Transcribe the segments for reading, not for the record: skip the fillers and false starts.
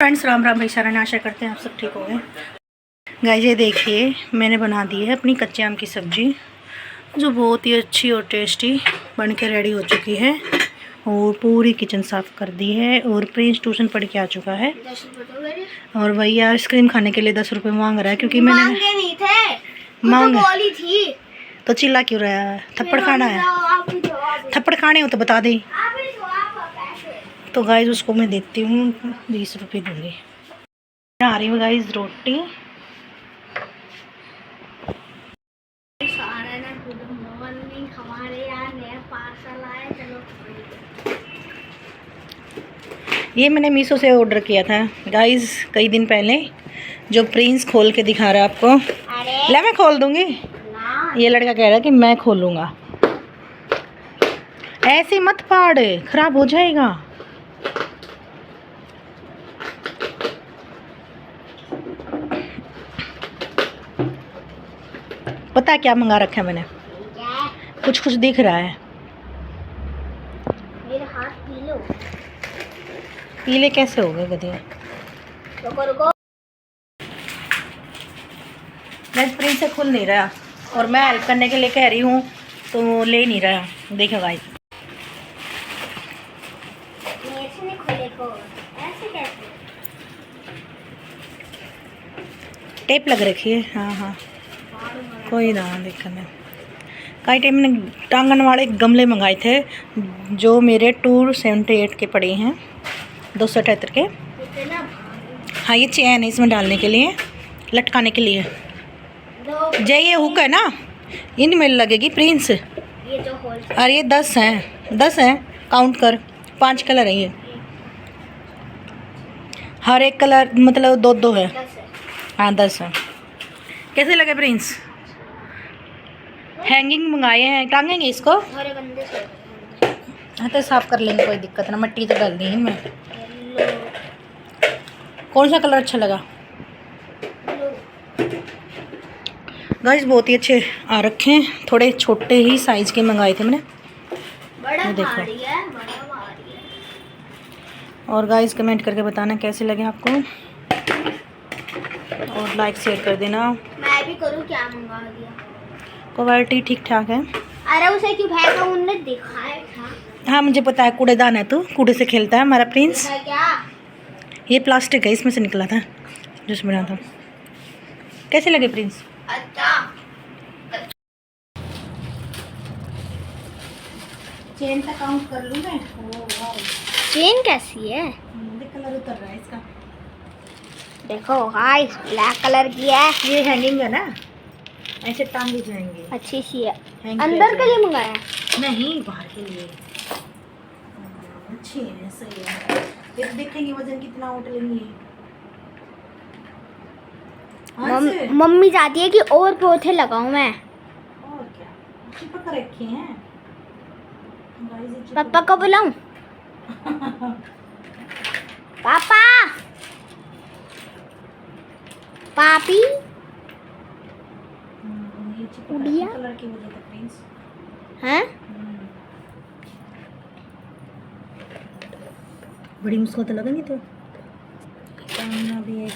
Friends Ram Ram भाई सारा आशा करते हैं आप सब ठीक हो गए। गाइस ये देखिए मैंने बना दी है अपनी कच्चे आम की सब्जी जो बहुत ही अच्छी और टेस्टी बन के रेडी हो चुकी है और पूरी किचन साफ़ कर दी है। और प्रिंस ट्यूशन पढ़ के आ चुका है और वही आइसक्रीम खाने के लिए 10 रुपये मांग रहा है क्योंकि मैंने नहीं थे मांग बोली थी तो चिल्ला क्यों रहा है? थप्पड़ खाना है? थप्पड़ खाने हो तो बता दे। तो गाइस उसको मैं देती हूँ 20 रुपये दूँगी। आ रही हूँ गाइस रोटी। हमारे यहाँ नया पार्सल आया, चलो। ये मैंने मीशो से ऑर्डर किया था गाइस कई दिन पहले, जो प्रिंस खोल के दिखा रहा है आपको। ले मैं खोल दूँगी। ये लड़का कह रहा है कि मैं खोलूँगा। ऐसे मत फाड़, खराब हो जाएगा। पता है क्या मंगा रखा है मैंने? कुछ कुछ दिख रहा है। मेरे हाथ पीलो। पीले कैसे हो गए गधे? मैं प्रिंस से खुल नहीं रहा और मैं हेल्प करने के लिए कह रही हूँ तो ले नहीं रहा। देखो गाइस ऐसे नहीं खोले को, ऐसे कैसे? टेप लग रखी है। हाँ हाँ कोई ना देखने। कई टाइम मैंने टांगन वाले गमले मंगाए थे जो मेरे 278 के पड़े हैं, 278 के। हाँ ये चैन है इसमें डालने के लिए, लटकाने के लिए। जय ये हुक है ना, इन में लगेगी प्रिंस। ये जो होल अरे ये 10 हैं, 10 हैं, काउंट कर। 5 कलर है ये, हर एक कलर मतलब 2-2 है। हाँ 10 है। कैसे लगे प्रिंस? हैंगिंग मंगाए हैं, टांगेंगे इसको। हमारे गंदे से हाँ तो साफ कर लेंगे, कोई दिक्कत ना। मिट्टी तो डाल दी है मैं। कौन सा कलर अच्छा लगा? गाइस बहुत ही अच्छे आ रखे हैं, थोड़े छोटे ही साइज के मंगाए थे मैंने। बड़ा देखो। भारी है, बड़ा भारी है। और गाइस कमेंट करके बताना कैसे लगे आपको और लाइक शेयर कर देना। मैं भी करूँ क्या? मंगा दिया। क्वालिटी ठीक ठाक है। अरे उसे क्यों फेंका? उन्होंने दिखाया था। हाँ मुझे पता है, कूड़ेदान है तू, कूड़े से खेलता है हमारा प्रिंस। देखा क्या? ये प्लास्टिक है, इसमें से निकला था जिसमें बना था। कैसे लगे प्रिंस? अच्छा। चेन का काउंट कर लूँ मैं। चेन कैसी है? कलर उतर रहा है इसका। देखो गाइस ब्लैक कलर की है। ये हैंगिंग है ना, ऐसे टांगे जाएंगे। अच्छी सी है। Hang अंदर किया के लिए मंगाया? नहीं बाहर के लिए। अच्छी है, सही है। फिर देखेंगे वजन कितना उठेंगे। मम्मी चाहती है कि और पौधे लगाऊं मैं। और क्या चिपक रखे हैं। पापा को बुलाऊं? पापा, पापी। उड़िया कलर की वजह से प्रिंस हैं? बड़ी मुश्किल तो लगेगी। तो टांगना भी एक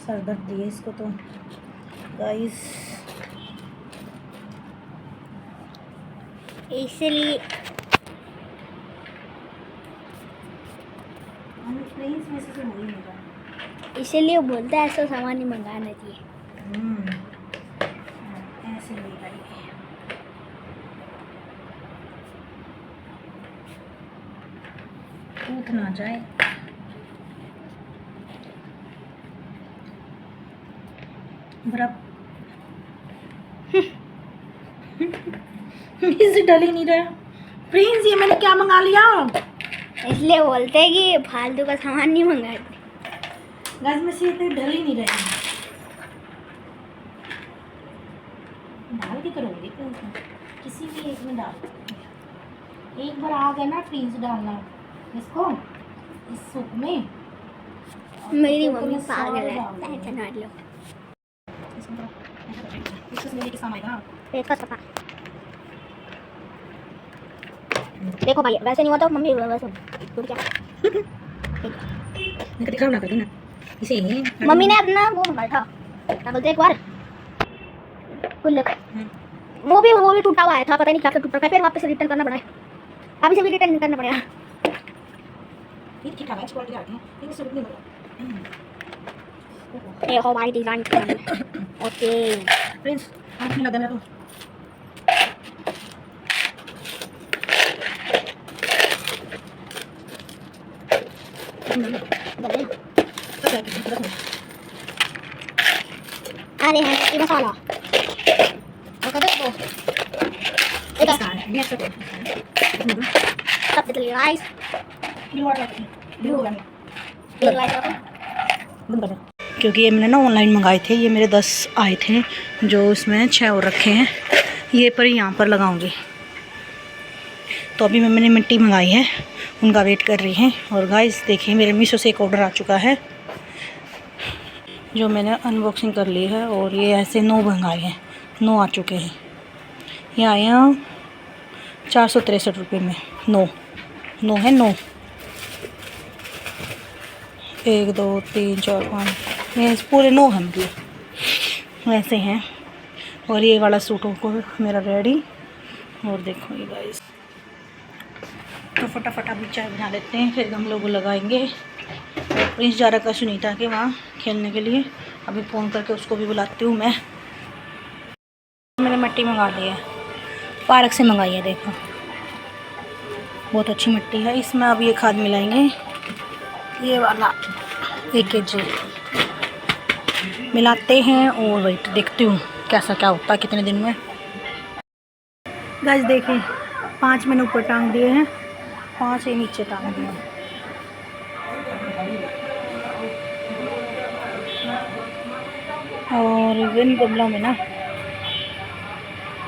सर दर्द दिए इसको तो गाइस। इसलिए प्रिंस में से हो ही नहीं रहा। इसीलिए बोलता है ऐसा सामान नहीं मंगाना चाहिए। ऐसे नहीं करेंगे। टूट ना जाए। बराबर इसे डल ही नहीं रहा। प्रिंस ये मैंने क्या मंगा लिया? इसलिए बोलते हैं कि फालतू का सामान नहीं मंगाते। गैस में से तो ढल ही नहीं रहे। डाल के करोगे किसी भी एक में डाल। एक बार आ गया ना प्रिंस डालना इसको इस सूप में। मेरी मम्मी पागल है। टेंशन मत लो। देखो देखो भाई वैसे नहीं होता मम्मी, वैसे क्या मैं खराब ना कर देना इसे ही। मम्मी ने अपना वो मंगाया था, क्या बोलते हैं, एक बार गुल्लक, वो भी टूटा हुआ आया था, पता नहीं क्या टूटा था, फिर वापस रिटर्न करना पड़ा है। अभी से भी रिटर्न करना पड़ेगा। ये ठीक ठाक है, क्वालिटी आती है, ये सब नहीं होगा। ये हमारी डिजाइन ओके प्रिंस हाथ में लगाना तो अरे हाँ ये मसाला और कदर तो इधर ये सब सब चलिए गाइस, ब्लू वाटर ब्लू वाला ये लाइट रखो। बंद कर दो। क्योंकि ये मैंने ना ऑनलाइन मंगाए थे, ये मेरे 10 आए थे, जो इसमें 6 और रखे हैं, ये पर यहाँ पर लगाऊंगी। तो अभी मैंने मिट्टी मंगाई है, उनका वेट कर रही है। और गाइस देखिए मेरे मीशो से एक ऑर्डर आ चुका है, जो मैंने अनबॉक्सिंग कर ली है। और ये ऐसे 9 मंगाए हैं, 9 आ चुके हैं। ये आए हैं 463 रुपये में, 9 है 9, 1 2 3 4 5 ये पूरे 9 हैं, मतलब वैसे हैं। और ये वाला सूटों को मेरा रेडी। और देखो ये गाइस, तो फटाफट अभी चाय बना लेते हैं, फिर हम लोग को लगाएंगे। प्रिंस जा रहा का सुनीता के वहाँ खेलने के लिए, अभी फ़ोन करके उसको भी बुलाती हूँ मैं। मैंने मिट्टी मंगा ली है, पार्क से मंगाई है, देखो बहुत अच्छी मिट्टी है। इसमें अब ये खाद मिलाएंगे, ये वाला 1 kg मिलाते हैं। और वेट देखती हूँ कैसा क्या होता है कितने दिन में। गाइस देखिए 5 मैंने ऊपर टांग दिए हैं, 5 ये नीचे टांग दिए हैं। और इन गमलों में ना,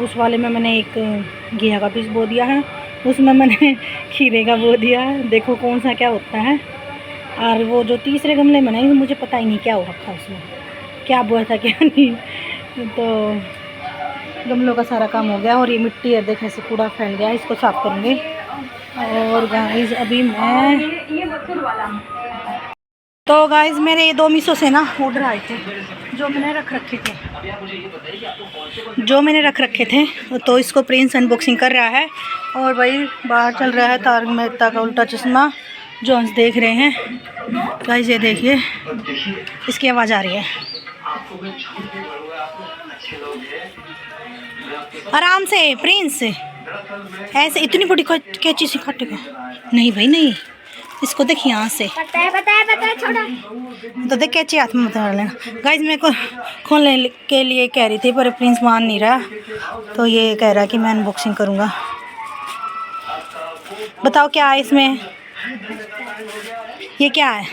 उस वाले में मैंने एक घिया का पीस बो दिया है, उसमें मैंने खीरे का बो दिया है, देखो कौन सा क्या होता है। और वो जो तीसरे गमले में नहीं, मुझे पता ही नहीं क्या हो रखा उसमें, क्या बोया था क्या नहीं। तो गमलों का सारा काम हो गया। और ये मिट्टी है, देखने से कूड़ा फैल गया, इसको साफ़ करूँगी। और गाइस अभी मैं तो गाइस मेरे ये 2 मीशो से ना ऑर्डर आए थे, जो मैंने रख रखे थे, तो इसको प्रिंस अनबॉक्सिंग कर रहा है। और भाई बाहर चल रहा है तारक मेहता का उल्टा चश्मा, जो हम देख रहे हैं। गाइस ये देखिए, इसकी आवाज़ आ रही है, आराम से प्रिंस, ऐसे इतनी बड़ी कैंची से काटेगा नहीं भाई नहीं, इसको देखिए यहाँ से, पता है छोटा तो देख कैंची हाथ में मत मार लेना। गाइस मेरे को खोलने के लिए कह रही थी, पर प्रिंस मान नहीं रहा, तो ये कह रहा कि मैं अनबॉक्सिंग करूँगा। बताओ क्या है इसमें, ये क्या है,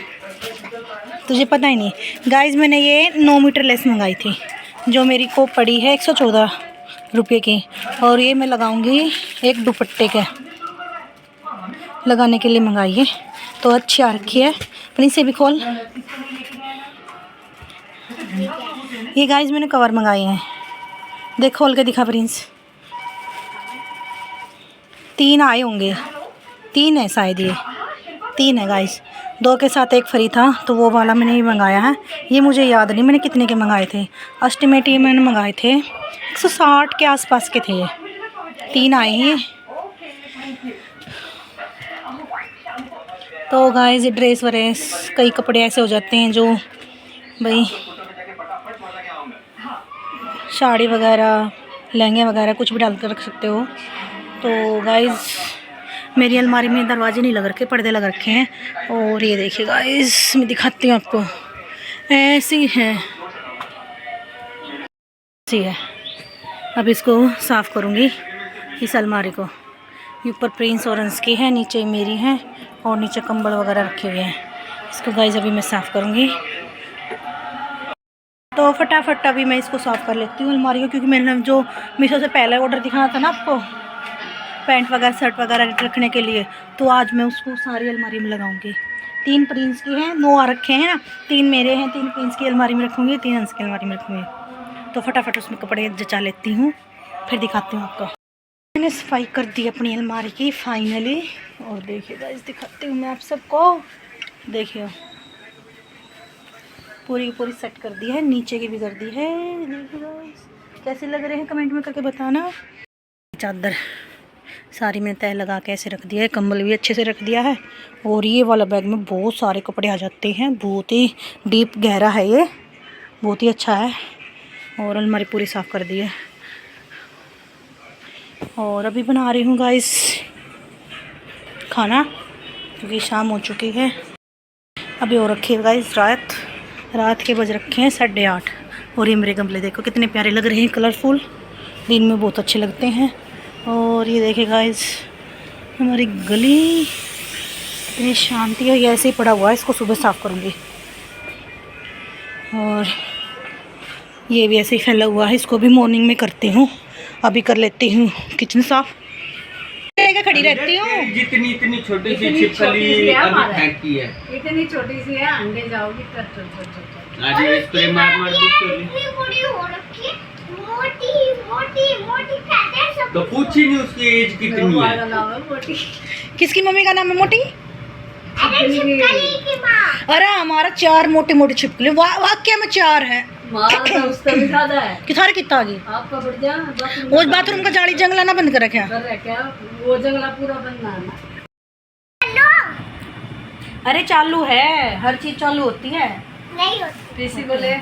तुझे पता ही नहीं। गाइस मैंने ये 9 मीटर लेस मंगाई थी, जो मेरी को पड़ी है 114 रुपये की। और ये मैं लगाऊंगी एक दुपट्टे के लगाने के लिए मंगाई है, तो अच्छी आ रखी है। प्रिंस से भी खोल, ये गाइस मैंने कवर मंगाए हैं, देख खोल के दिखा प्रिंस। 3 आए होंगे, 3 है शायद, ये 3 है गाइस, 2 के साथ एक फ्री था, तो वो वाला मैंने ही मंगाया है। ये मुझे याद नहीं मैंने कितने के मंगाए थे, एस्टिमेट ये मैंने मंगाए थे 160 के आसपास के थे। ये 3 आए हैं। तो गाइस ड्रेस वरेस कई कपड़े ऐसे हो जाते हैं जो भाई साड़ी वगैरह लहंगे वगैरह कुछ भी डाल कर रख सकते हो। तो गाइस मेरी अलमारी में दरवाजे नहीं लग रखे, पर्दे लग रखे हैं। और ये देखिए गाइस मैं दिखाती हूँ आपको, ऐसी है, ऐसी है। अब इसको साफ़ करूँगी इस अलमारी को। ये ऊपर प्रिंस और अंश की है, नीचे मेरी है, और नीचे कंबल वगैरह रखे हुए हैं। इसको गाइस अभी मैं साफ़ करूँगी। तो फटाफट अभी मैं इसको साफ़ कर लेती हूँ अलमारी को, क्योंकि मैंने जो मीशो से पहले ऑर्डर दिखाना था ना आपको, पैंट वगैरह शर्ट वगैरह रखने के लिए, तो आज मैं उसको सारी अलमारी में लगाऊंगी। 3 प्रिंस की हैं, 9 आ रखे हैं ना, 3 मेरे हैं, 3 प्रिंस की अलमारी में रखूँगी, 3 अंश की अलमारी में रखूँगी। तो फटाफट उसमें कपड़े जचा लेती हूँ, फिर दिखाती हूँ आपको। मैंने सफाई कर दी अपनी अलमारी की फाइनली। और देखिए गाइस दिखाती हूँ मैं आप सबको, देखिए पूरी की पूरी सेट कर दी है, नीचे की भी कर दी है। देखिए गाइस कैसे लग रहे हैं कमेंट में करके बताना। चादर सारी मैंने तय लगा के ऐसे रख दिया है, कंबल भी अच्छे से रख दिया है। और ये वाला बैग में बहुत सारे कपड़े आ जाते हैं, बहुत ही डीप गहरा है ये, बहुत ही अच्छा है। और अलमारी पूरी साफ़ कर दी है। और अभी बना रही हूँ गाइस खाना, क्योंकि शाम हो चुकी है। अभी और रखी है गाइस रात के बज रखे हैं 8:30। और ये मेरे गमले देखो कितने प्यारे लग रहे हैं, कलरफुल, दिन में बहुत अच्छे लगते हैं। और ये देखे गाइस हमारी गली इतनी शांति है, ये ऐसे ही पड़ा हुआ है, इसको सुबह साफ़ करूँगी। और ये भी ऐसे ही फैला हुआ है, इसको भी मॉर्निंग में करती हूँ। अभी कर लेती हूँ किचन साफ़, खड़ी रहती हूँ। जितनी इतनी छोटी सी छिपकली अभी फेंकी है, इतनी छोटी सी है, अंडे जाओगी आज स्प्रे मार दी तो पूछी नहीं उसकी एज कितनी है। किसकी मम्मी का नाम है मोटी? अरे हमारा 4 मोटे मोटे छिपकली, वाक्य में 4 है। उसका भी ज्यादा है। किथारे कितना आ गई? आपका बढ़ जा वो बाथरूम का जाली जंगला ना बंद कर रखा क्या? वो जंगला पूरा बनना है ना। अरे चालू है, हर चीज चालू होती है। नहीं होती। पीसी बोले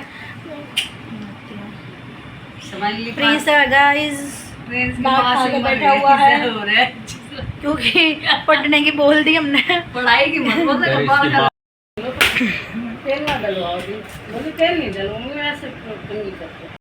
स्माइली प्रिंस है गाइस, प्रिंस के बाहर पास खा के ही बैठा हुआ है। हो रहा है क्योंकि पढ़ने की बोल दी हमने। पढ़ाई की मत बोल दे, बाल का तेल ना डलवाओ। बोले तेल नहीं डलवाऊंगी, मैं ऐसे नहीं करती।